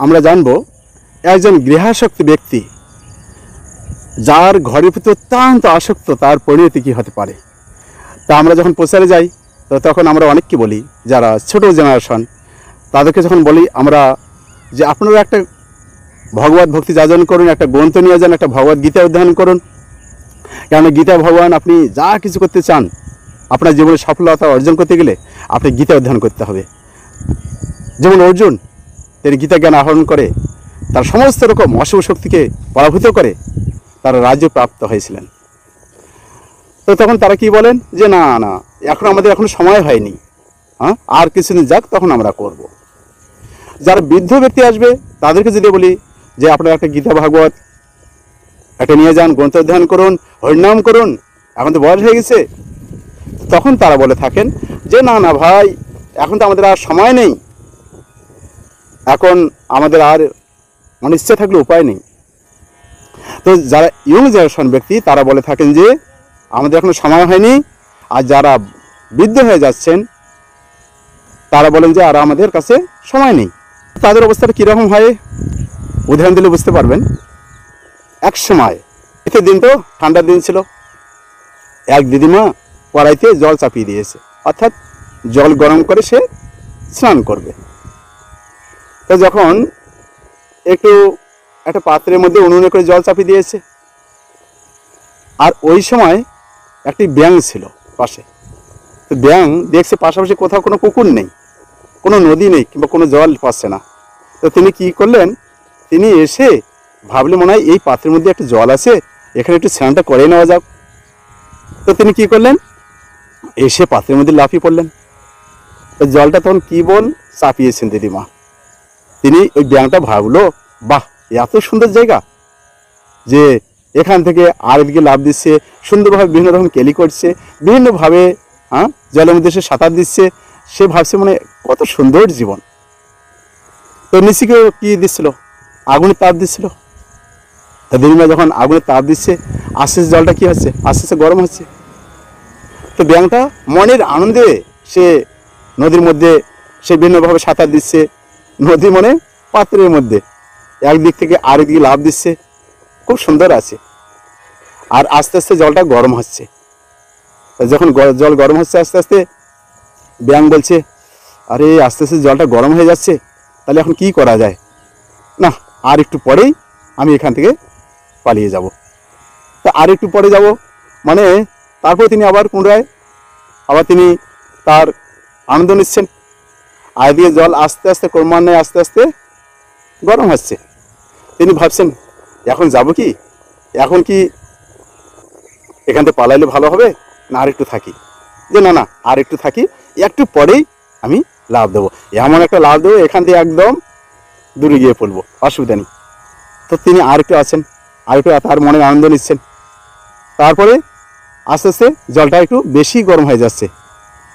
আমরা জানব একজন গৃহাসক্ত ব্যক্তি যার ঘরের প্রতি অত্যন্ত আসক্ত তার পরিণতি কী হতে পারে। তা আমরা যখন প্রচারে যাই তো তখন আমরা অনেককে বলি, যারা ছোট জেনারেশন তাদেরকে যখন বলি আমরা যে আপনারা একটা ভগবত ভক্তি যাজন করুন, একটা গ্রন্থ নিয়ে যান, একটা ভগবত গীতা অধ্যয়ন করুন। কেন গীতা ভগবান আপনি যা কিছু করতে চান, আপনার জীবনে সফলতা অর্জন করতে গেলে আপনি গীতা অধ্যয়ন করতে হবে। যেমন অর্জুন তিনি গীতা জ্ঞান আহরণ করে তার সমস্ত রকম অশুভ শক্তিকে পরাভূত করে তারা রাজ্য প্রাপ্ত হয়েছিলেন। তো তখন তারা কি বলেন যে না না এখন আমাদের এখনো সময় হয়নি, আর কিছুদিন যাক তখন আমরা করব। যারা বৃদ্ধ ব্যক্তি আসবে তাদেরকে যদি বলি যে আপনারা একটা গীতা ভাগবত একটা নিয়ে যান, গ্রন্থ অধ্যয়ন করুন, হরিনাম করুন, এখন তো বয়স হয়ে গেছে, তখন তারা বলে থাকেন যে না না ভাই এখন তো আমাদের আর সময় নেই, এখন আমাদের আর ইচ্ছে থাকলে উপায় নেই। তো যারা ইয়ং জেনারেশন ব্যক্তি তারা বলে থাকেন যে আমাদের এখনো সময় হয়নি। আর যারা বৃদ্ধ হয়ে যাচ্ছেন তারা বলেন যে আর আমাদের কাছে সময় নেই। তাদের অবস্থাটা কীরকম হয় উদাহরণ দিলে বুঝতে পারবেন। এক সময় শীতের দিন, তো ঠান্ডার দিন ছিল, এক দিদিমা কড়াইতে জল চাপিয়ে দিয়েছে, অর্থাৎ জল গরম করে সে স্নান করবে। তো যখন একটা পাত্রের মধ্যে উনুনে করে জল চাপিয়ে দিয়েছে, আর ওই সময় একটি ব্যাঙ ছিল পাশে। তো ব্যাঙ দেখছে পাশাপাশি কোথাও কোনো পুকুর নেই, কোনো নদী নেই, কিংবা কোনো জল পাচ্ছে না। তো তিনি কি করলেন, তিনি এসে ভাবলে মনে হয় এই পাত্রের মধ্যে একটা জল আছে, এখানে একটু স্নানটা করে নেওয়া যাক। তো তিনি কি করলেন, এসে পাত্রের মধ্যে লাফিয়ে পড়লেন। তো জলটা তখন কি বল চাপিয়েছেন দিদিমা। তিনি ওই ব্যাঙটা ভাবলো বাহ এত সুন্দর জায়গা, যে এখান থেকে আরেকদিকে লাফ দিচ্ছে, সুন্দরভাবে বিভিন্ন রকম কেলি করছে, বিভিন্নভাবে জলের মধ্যে সে সাঁতার দিচ্ছে। সে ভাবছে মানে কত সুন্দর জীবন। তো নিচিকে কি দিচ্ছিল, আগুনের তাপ দিচ্ছিল। তা দিদিমা যখন আগুনের তাপ দিচ্ছে আস্তে আস্তে জলটা কি হচ্ছে, আস্তে আস্তে গরম হচ্ছে। তো ব্যাঙটা মনের আনন্দে সে নদীর মধ্যে সে বিভিন্নভাবে সাঁতার দিচ্ছে, নদী মানে পাত্রের মধ্যে একদিক থেকে আরেকদিকে লাফ দিচ্ছে, খুব সুন্দর আছে। আর আস্তে আস্তে জলটা গরম হচ্ছে। যখন জল গরম হচ্ছে আস্তে আস্তে, ব্যাঙ বলছে আরে আস্তে আস্তে জলটা গরম হয়ে যাচ্ছে, তাহলে এখন কি করা যায়, না আর একটু পরেই আমি এখান থেকে পালিয়ে যাব। তা আর একটু পরে যাব মানে তারপরে তিনি আবার পুনরায় তিনি তার আনন্দ নিচ্ছেন। আর দিয়ে জল আস্তে আস্তে ক্রমান্বয়ে আস্তে আস্তে গরম হচ্ছে। তিনি ভাবছেন এখন যাব কি, এখন কি এখান থেকে পালাইলে ভালো হবে, না আর একটু থাকি, যে না না আর একটু থাকি, একটু পরেই আমি লাভ দেবো, এমন একটা লাভ দেবো এখান থেকে একদম দূরে গিয়ে পড়বো, অসুবিধা নেই। তো তিনি আর একটু আছেন, আর একটু তার মনের আনন্দ নিচ্ছেন। তারপরে আস্তে আস্তে জলটা একটু বেশি গরম হয়ে যাচ্ছে।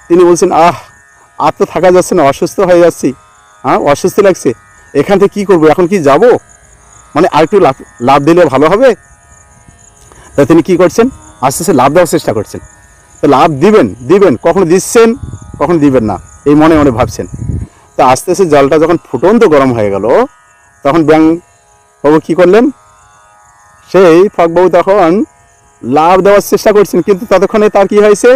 তিনি বলছেন আর তো থাকা যাচ্ছে না, অসুস্থ হয়ে যাচ্ছি, অস্বস্তি লাগছে, এখান থেকে কী করবো, এখন কি যাব, মানে আর একটু লাভ দিলে ভালো হবে। তা তিনি কি করছেন, আস্তে আস্তে লাভ দেওয়ার চেষ্টা করছেন। তো লাভ দিবেন কখনো দিচ্ছেন কখনো দিবেন না, এই মনে মনে ভাবছেন। তো আস্তে আস্তে জলটা যখন ফুটন্ত গরম হয়ে গেল, তখন ব্যাঙ বাবু কী করলেন, সেই ফকবাবু তখন লাভ দেওয়ার চেষ্টা করছেন, কিন্তু ততক্ষণে তার কি হয়েছে,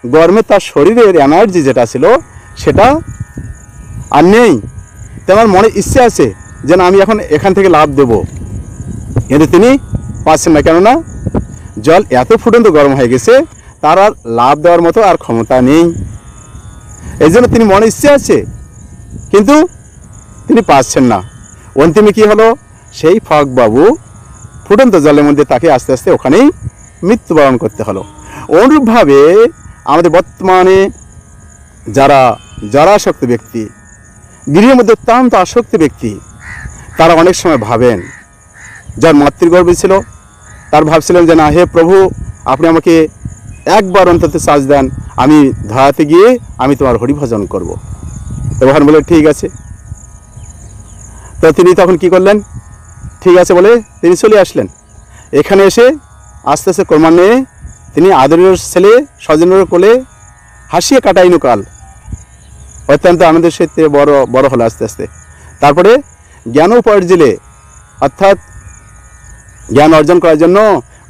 গরমে তার শরীরের এনার্জি যেটা ছিল সেটা আর নেই। তেনার মনে ইচ্ছে আছে যে না আমি এখন এখান থেকে লাভ দেব, কিন্তু তিনি পাচ্ছেন না, কেননা জল এত ফুটন্ত গরম হয়ে গেছে, তার আর লাভ দেওয়ার মতো আর ক্ষমতা নেই। এই জন্য তিনি মনে ইচ্ছে আছে কিন্তু তিনি পাচ্ছেন না। অন্তিমে কি হলো, সেই ফকবাবু ফুটন্ত জলের মধ্যে তাকে আস্তে আস্তে ওখানেই মৃত্যুবরণ করতে হলো। অনুরূপভাবে আমাদের বর্তমানে যারা জরাসক্ত ব্যক্তি, গৃহের মধ্যে অত্যন্ত আসক্ত ব্যক্তি, তারা অনেক সময় ভাবেন, যার মাতৃগর্ভে ছিল তার ভাবছিলেন যে না হে প্রভু আপনি আমাকে একবার অন্তত চার্জ দেন, আমি ধরাতে গিয়ে আমি তোমার হরিভজন করব। ভগবান বলে ঠিক আছে। তো তিনি তখন কি করলেন, ঠিক আছে বলে তিনি চলে আসলেন। এখানে এসে আস্তে আস্তে ক্রমান্বয়ে তিনি আদরের ছেলে স্বজনের কোলে হাসিয়ে কাটাইনু কাল, অত্যন্ত আনন্দের সাথে বড় হলো আস্তে আস্তে। তারপরে জ্ঞান উপার্জনে, অর্থাৎ জ্ঞান অর্জন করার জন্য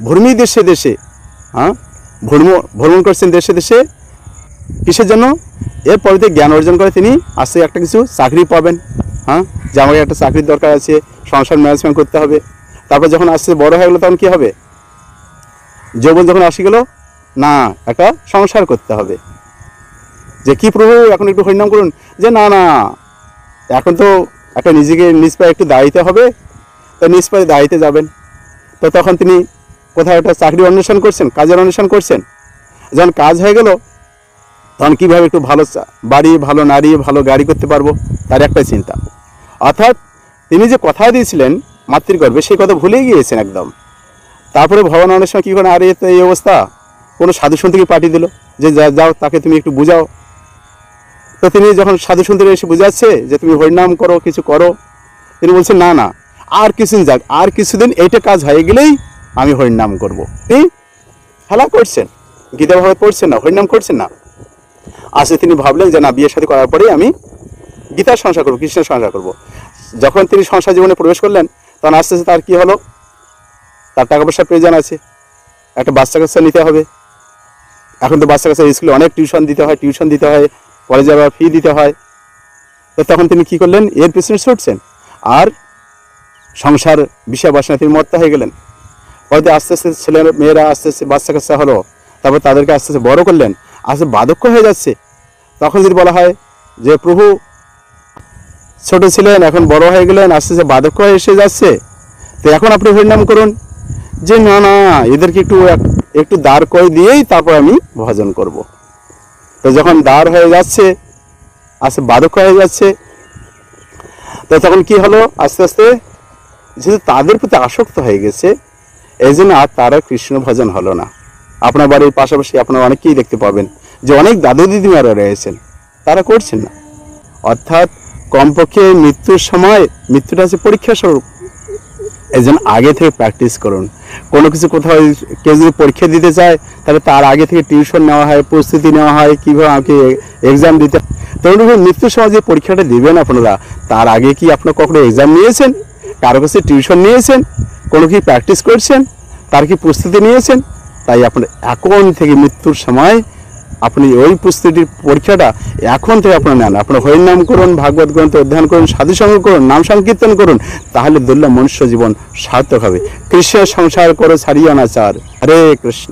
ভূমি দেশে দেশে ভ্রমণ করছেন দেশে দেশে। কিসের জন্য? এরপরে জ্ঞান অর্জন করে তিনি আস্তে একটা কিছু চাকরি পাবেন। যে আমাকে একটা চাকরির দরকার আছে, সংসার ম্যানেজমেন্ট করতে হবে। তারপর যখন আস্তে বড় হয়ে গেলো তখন কী হবে? যৌবন যখন আসি গেল, না একটা সংসার করতে হবে। যে কি প্রভু এখন একটু হরিনাম করুন, যে না না এখন তো একটা নিজেকে নিজ পায়ে একটু দাঁড়াইতে হবে, তো নিজ পায়ে দাঁড়াইতে যাবেন। তো তখন তিনি কোথাও একটা চাকরি অন্বেষণ করছেন, কাজের অন্বেষণ করছেন। যখন কাজ হয়ে গেল তখন কীভাবে একটু ভালো বাড়ি, ভালো নারী, ভালো গাড়ি করতে পারবো, তার একটাই চিন্তা। অর্থাৎ তিনি যে কথা দিয়েছিলেন মাতৃগর্ভে, সেই কথা ভুলেই গিয়েছেন একদম। তারপরে ভগবান অনেক সময় কী করেন, আরে তো এই অবস্থা, কোনো সাধু সন্তুকে পাঠিয়ে দিল যে যাও তাকে তুমি একটু বুঝাও। তো তিনি যখন সাধু সন্তুকে এসে বুঝাচ্ছে যে তুমি হরিনাম করো, কিছু করো, তিনি বলছেন না না আর কিছুদিন যাক, আর কিছুদিন এইটা কাজ হয়ে গেলেই আমি হরিনাম করবো। তিনি খেলা করছেন, গীতা ভাগবত পড়ছেন না, হরিনাম করছেন না। আসলে তিনি ভাবলেন যে না, বিয়ে শাদী করার পরেই আমি গীতার সংসার করবো, কৃষ্ণের সংসার করবো। যখন তিনি সংসার জীবনে প্রবেশ করলেন তখন আস্তে আস্তে তার কী হলো, তার টাকা পয়সার প্রয়োজন আছে, একটা বাচ্চা কাচ্চা নিতে হবে। এখন তো বাচ্চা কাচ্চা স্কুলে অনেক টিউশন দিতে হয়, কলেজে আবার ফি দিতে হয়। তো তখন তিনি কী করলেন, এর পিছনে ছুটছেন আর সংসার বিষয় বাসনা তিনি মত্ত হয়ে গেলেন। হয়তো আস্তে আস্তে ছেলে মেয়েরা আস্তে আস্তে বাচ্চা কাচ্চা হলো, তারপর তাদেরকে আস্তে আস্তে বড় করলেন, আস্তে বার্ধক্য হয়ে যাচ্ছে। তখন যদি বলা হয় যে প্রভু ছোট ছিলেন, এখন বড় হয়ে গেলেন, আস্তে আস্তে বার্ধক্য হয়ে এসে যাচ্ছে, তো এখন আপনি হরিনাম করুন। যে না না, এদেরকে একটু দাঁড় করে দিয়েই তারপর আমি ভজন করব। তো যখন দাঁড় হয়ে যাচ্ছে, আস্তে বার্ধক্য হয়ে যাচ্ছে, তো তখন কি হলো, আস্তে আস্তে যেহেতু তাদের প্রতি আসক্ত হয়ে গেছে, এই জন্য আর তারা কৃষ্ণ ভজন হলো না। আপনার বাড়ির পাশাপাশি আপনারা অনেকেই দেখতে পাবেন যে অনেক দাদু দিদিমারা রয়েছেন, তারা করছেন না। অর্থাৎ কমপক্ষে মৃত্যুর সময়, মৃত্যুটা হচ্ছে পরীক্ষা স্বরূপ, এই জন্য আগে থেকে প্র্যাকটিস করুন। কোনো কিছু কোথাও কেউ যদি পরীক্ষা দিতে চায় তাহলে তার আগে থেকে টিউশন নেওয়া হয়, প্রস্তুতি নেওয়া হয়, কীভাবে আমাকে এক্সাম দিতে। তেমন মৃত্যুর সময় যে পরীক্ষাটা দেবেন আপনারা, তার আগে কি আপনারা কখনো এক্সাম নিয়েছেন, কারো কাছে টিউশন নিয়েছেন, কোনো কি প্র্যাকটিস করছেন, তার কি প্রস্তুতি নিয়েছেন? তাই আপনার এখন থেকে মৃত্যুর সময় আপনি ওই প্রস্তুতির পরীক্ষাটা এখন থেকে আপনারা নেন। আপনারা হরিনাম করুন, ভাগবত গ্রন্থ অধ্যয়ন করুন, সাধুসঙ্গ করুন, নাম সংকীর্তন করুন, তাহলে দুর্লভ মনুষ্য জীবন সার্থক হবে। কৃষ্ণের সংসার করো ছাড়িও না চার। হরে কৃষ্ণ।